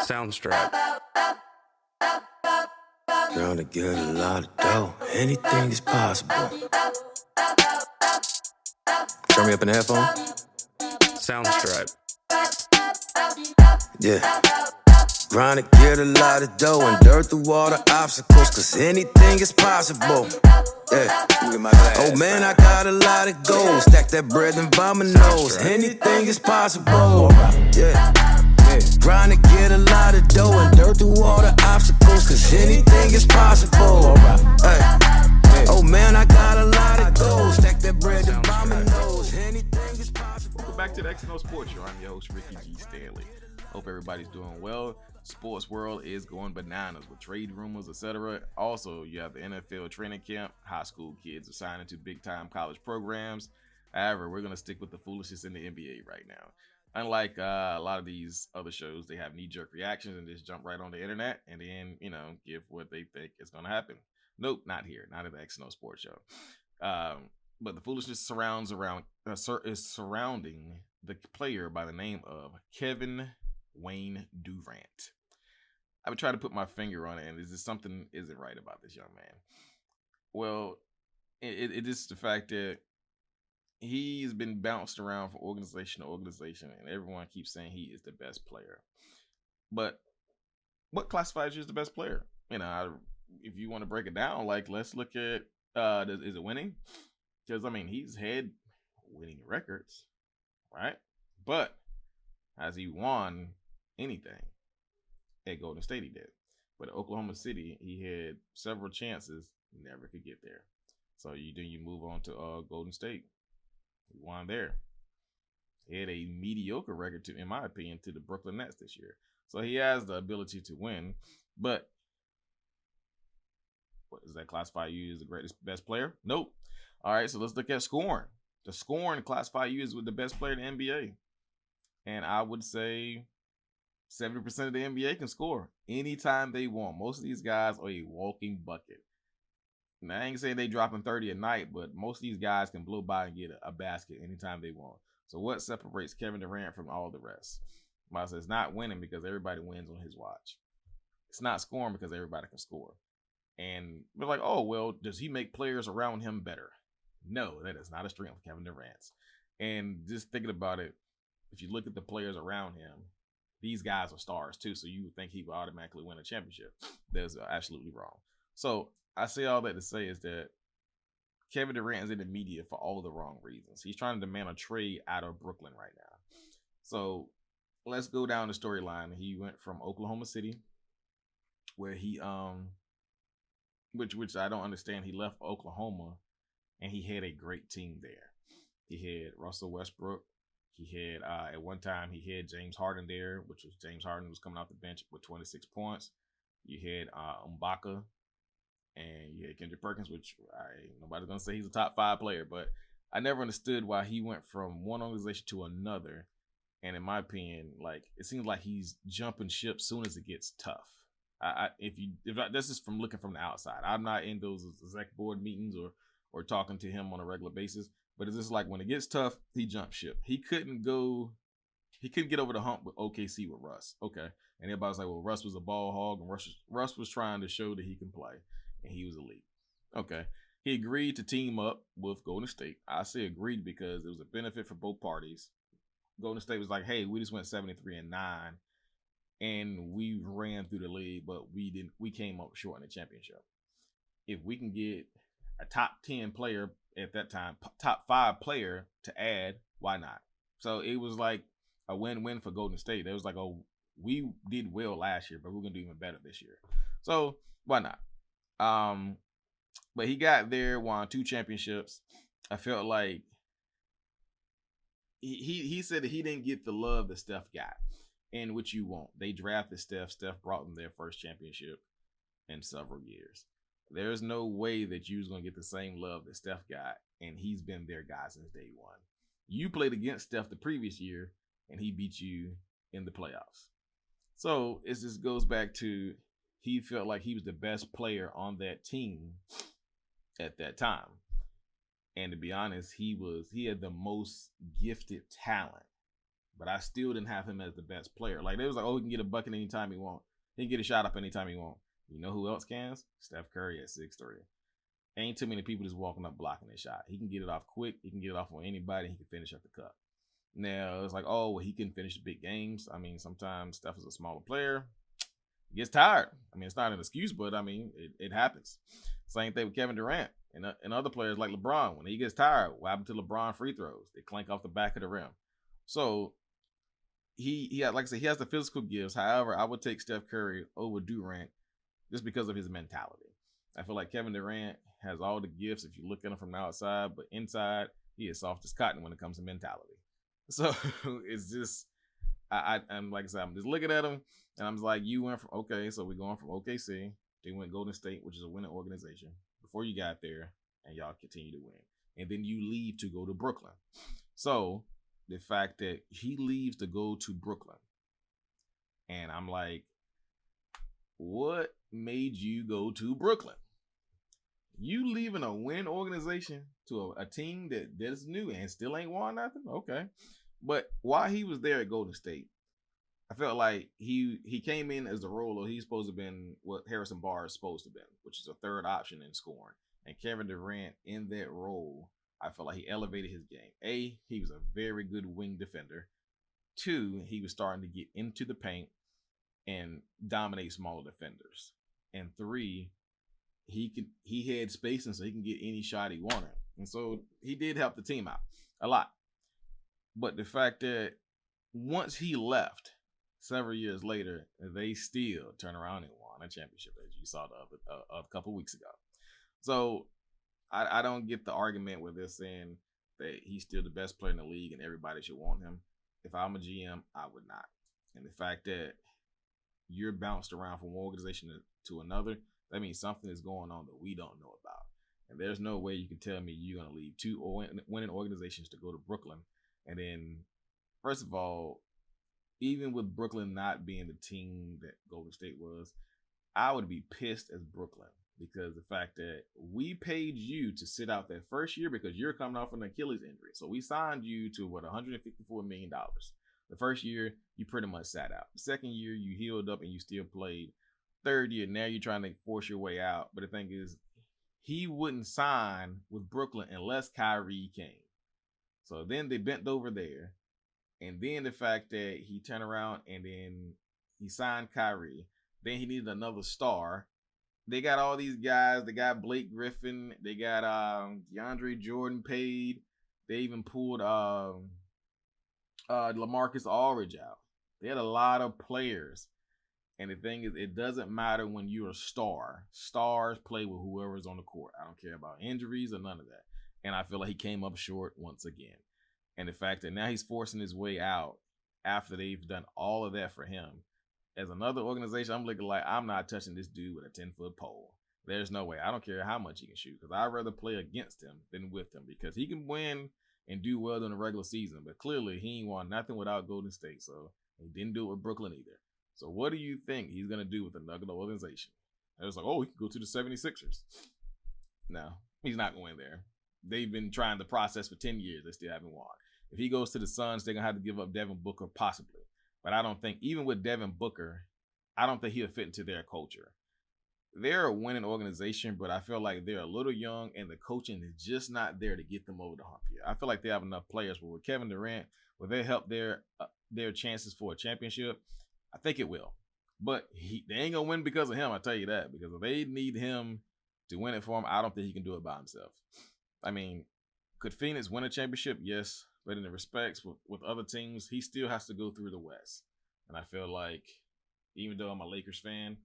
Soundstripe. Trying to get a lot of dough. Anything is possible. Turn me up in the headphone. Soundstripe. Yeah. Trying to get a lot of dough and dirt through all the obstacles, cause anything is possible. Yeah. Oh man, I got a lot of goals. Stack that bread and by my nose. Anything is possible. Yeah. Trying to get a lot of dough and dirt through all the obstacles, cause anything is possible. Hey. Oh man, I got a lot of goals. Stack that bread and by my nose. Anything is possible. Welcome back to the XandOSports Show. I'm your host, Ricky G. Stanley. Hope everybody's doing well. Sports world is going bananas with trade rumors, etc. Also, you have the NFL training camp. High school kids are signing to big-time college programs. However, we're going to stick with the foolishness in the NBA right now. Unlike a lot of these other shows, they have knee-jerk reactions and just jump right on the internet and then, give what they think is going to happen. Nope, not here. Not at the XandOSports Show. But the foolishness is surrounding the player by the name of Kevin Wayne Durant. I've been trying to put my finger on it, and is this something isn't right about this young man? Well, it is the fact that he's been bounced around from organization to organization, and everyone keeps saying he is the best player. But what classifies you as the best player? If you want to break it down, let's look at is it winning? Because he's had winning records, right? But has he won anything? At Golden State he did. But at Oklahoma City, he had several chances, never could get there. So you move on to Golden State. He won there. He had a mediocre record, in my opinion, to the Brooklyn Nets this year. So he has the ability to win. But what does that classify you as the best player? Nope. All right, so let's look at scoring. The scoring classify you as the best player in the NBA. And I would say 70% of the NBA can score anytime they want. Most of these guys are a walking bucket. Now, I ain't saying they dropping 30 a night, but most of these guys can blow by and get a basket anytime they want. So what separates Kevin Durant from all the rest? I say it's not winning because everybody wins on his watch. It's not scoring because everybody can score. And we're like, oh, well, does he make players around him better? No, that is not a strength of Kevin Durant's. And just thinking about it, if you look at the players around him, these guys are stars too, so you would think he would automatically win a championship. That's absolutely wrong. So I say all that to say is that Kevin Durant is in the media for all the wrong reasons. He's trying to demand a trade out of Brooklyn right now. So let's go down the storyline. He went from Oklahoma City, where he which I don't understand. He left Oklahoma, and he had a great team there. He had Russell Westbrook. He had, at one time, he had James Harden there, which was James Harden was coming off the bench with 26 points. You had M'Baka, and you had Kendrick Perkins, which nobody's going to say he's a top 5 player, but I never understood why he went from one organization to another. And in my opinion, it seems like he's jumping ship soon as it gets tough. This is from looking from the outside. I'm not in those exec board meetings or talking to him on a regular basis. But it's just like when it gets tough, he jumped ship. He couldn't get over the hump with OKC with Russ. Okay. And everybody's like, well, Russ was a ball hog, and Russ was trying to show that he can play, and he was elite. Okay. He agreed to team up with Golden State. I say agreed because it was a benefit for both parties. Golden State was like, hey, we just went 73-9, and we ran through the league, but we came up short in the championship. If we can get a top 10 player at that time, top 5 player to add, why not? So it was like a win-win for Golden State. It was like, oh, we did well last year, but we're gonna do even better this year. So why not? But he got there, won 2 championships. I felt like he said that he didn't get the love that Steph got, and which you won't. They drafted Steph. Steph brought them their first championship in several years. There's no way that you was going to get the same love that Steph got, and he's been their guy since day one. You played against Steph the previous year, and he beat you in the playoffs. So it just goes back to he felt like he was the best player on that team at that time. And to be honest, he had the most gifted talent but I still didn't have him as the best player. Like, they was like, oh, he can get a bucket anytime he want. He can get a shot up anytime he want. You know who else can? Steph Curry at 6'3". Ain't too many people just walking up blocking his shot. He can get it off quick. He can get it off on anybody. He can finish at the cup. Now, it's like, oh, well, he can finish the big games. I mean, sometimes Steph is a smaller player. He gets tired. I mean, it's not an excuse, but I mean, it happens. Same thing with Kevin Durant and other players like LeBron. When he gets tired, what happened to LeBron free throws? They clank off the back of the rim. So he like I said, he has the physical gifts. However, I would take Steph Curry over Durant just because of his mentality. I feel like Kevin Durant has all the gifts if you look at him from the outside, but inside, he is soft as cotton when it comes to mentality. So it's just, I'm like I said, I'm just looking at him, and I'm just like, you went from, okay, so we're going from OKC, then went Golden State, which is a winning organization, before you got there, and y'all continue to win. And then you leave to go to Brooklyn. So the fact that he leaves to go to Brooklyn, and I'm like, what made you go to Brooklyn? You leaving a win organization to a team that's new and still ain't won nothing? Okay. But while he was there at Golden State, I felt like he came in as the role he's supposed to have been what Harrison Barnes is supposed to have been, which is a third option in scoring. And Kevin Durant in that role, I felt like he elevated his game. A, he was a very good wing defender. 2, he was starting to get into the paint and dominate smaller defenders. And 3, he had spacing so he can get any shot he wanted. And so he did help the team out a lot. But the fact that once he left, several years later, they still turn around and won a championship, as you saw a couple weeks ago. So I don't get the argument where they're saying that he's still the best player in the league and everybody should want him. If I'm a GM, I would not. And the fact that you're bounced around from one organization to another, that means something is going on that we don't know about. And there's no way you can tell me you're going to leave 2 winning organizations to go to Brooklyn. And then, first of all, even with Brooklyn not being the team that Golden State was, I would be pissed as Brooklyn because the fact that we paid you to sit out that first year because you're coming off an Achilles injury. So we signed you to, $154 million. The first year, you pretty much sat out. The second year, you healed up and you still played. Third year, now you're trying to force your way out. But the thing is, he wouldn't sign with Brooklyn unless Kyrie came. So then they bent over there. And then the fact that he turned around and then he signed Kyrie. Then he needed another star. They got all these guys. They got Blake Griffin. They got DeAndre Jordan paid. They even pulled LaMarcus Aldridge out. They had a lot of players. And the thing is, it doesn't matter when you're a star. Stars play with whoever's on the court. I don't care about injuries or none of that. And I feel like he came up short once again. And the fact that now he's forcing his way out after they've done all of that for him. As another organization, I'm looking like, I'm not touching this dude with a 10-foot pole. There's no way. I don't care how much he can shoot because I'd rather play against him than with him because he can win and do well in the regular season. But clearly, he ain't won nothing without Golden State. So he didn't do it with Brooklyn either. So what do you think he's going to do with another organization? And it was like, oh, he can go to the 76ers. No, he's not going there. They've been trying the process for 10 years. They still haven't won. If he goes to the Suns, they're going to have to give up Devin Booker possibly. But I don't think, even with Devin Booker, I don't think he'll fit into their culture. They're a winning organization, but I feel like they're a little young and the coaching is just not there to get them over the hump yet. I feel like they have enough players, but with Kevin Durant, will they help their chances for a championship? I think it will. But they ain't going to win because of him, I tell you that. Because if they need him to win it for him, I don't think he can do it by himself. I mean, could Phoenix win a championship? Yes. But in the respects with other teams, he still has to go through the West. And I feel like, even though I'm a Lakers fan,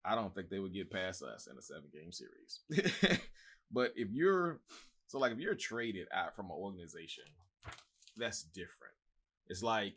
I don't think they would get past us in a 7-game series. But if you're traded out from an organization, that's different. It's like,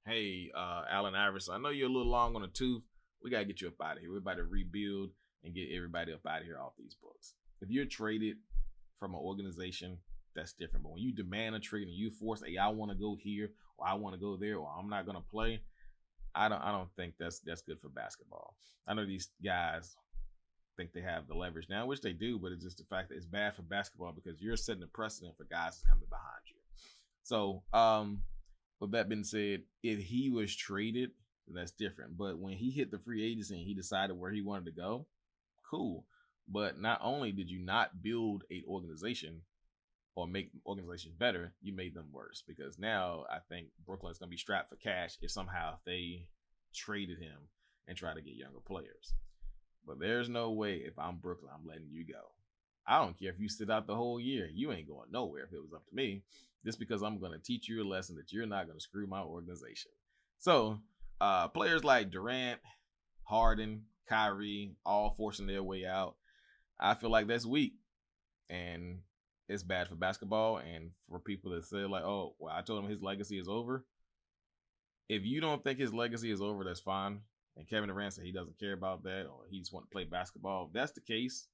hey, Allen Iverson, I know you're a little long on the tooth. We got to get you up out of here. We're about to rebuild and get everybody up out of here off these books. If you're traded from an organization, that's different. But when you demand a trade and you force, hey, I want to go here or I want to go there or I'm not going to play, I don't think that's good for basketball. I know these guys think they have the leverage now, which they do, but it's just the fact that it's bad for basketball because you're setting a precedent for guys coming behind you. So with that being said, if he was traded, that's different. But when he hit the free agency and he decided where he wanted to go, cool. But not only did you not build an organization or make organizations better, you made them worse. Because now I think Brooklyn's going to be strapped for cash if somehow they traded him and try to get younger players. But there's no way if I'm Brooklyn, I'm letting you go. I don't care if you sit out the whole year. You ain't going nowhere if it was up to me. Just because I'm going to teach you a lesson that you're not going to screw my organization. So players like Durant, Harden, Kyrie, all forcing their way out, I feel like that's weak. And it's bad for basketball and for people that say like, oh, well, I told him his legacy is over. If you don't think his legacy is over, that's fine. And Kevin Durant said he doesn't care about that or he just want to play basketball. If that's the case,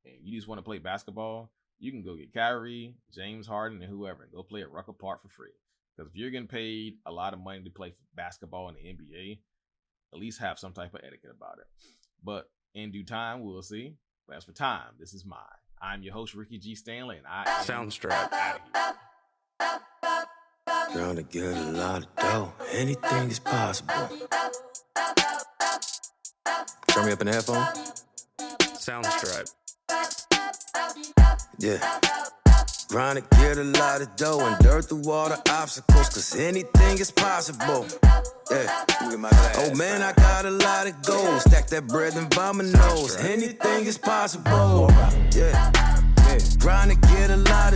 and you just want to play basketball, you can go get Kyrie, James Harden, and whoever, and go play at Rucker Park for free. Because if you're getting paid a lot of money to play basketball in the NBA, at least have some type of etiquette about it. But in due time, we'll see. But as for time, this is mine. I'm your host, Ricky G. Stanley, and I am Soundstripe. out of here. Trying to get a lot of dough. Anything is possible. Turn me up in the headphone. Soundstripe. Yeah. Trying to get a lot of dough and dirt through all the obstacles, cause anything is possible. Yeah. Oh man, I got a lot of goals. Stack that bread and by my nose. Anything is possible. Yeah. Trying to get a lot of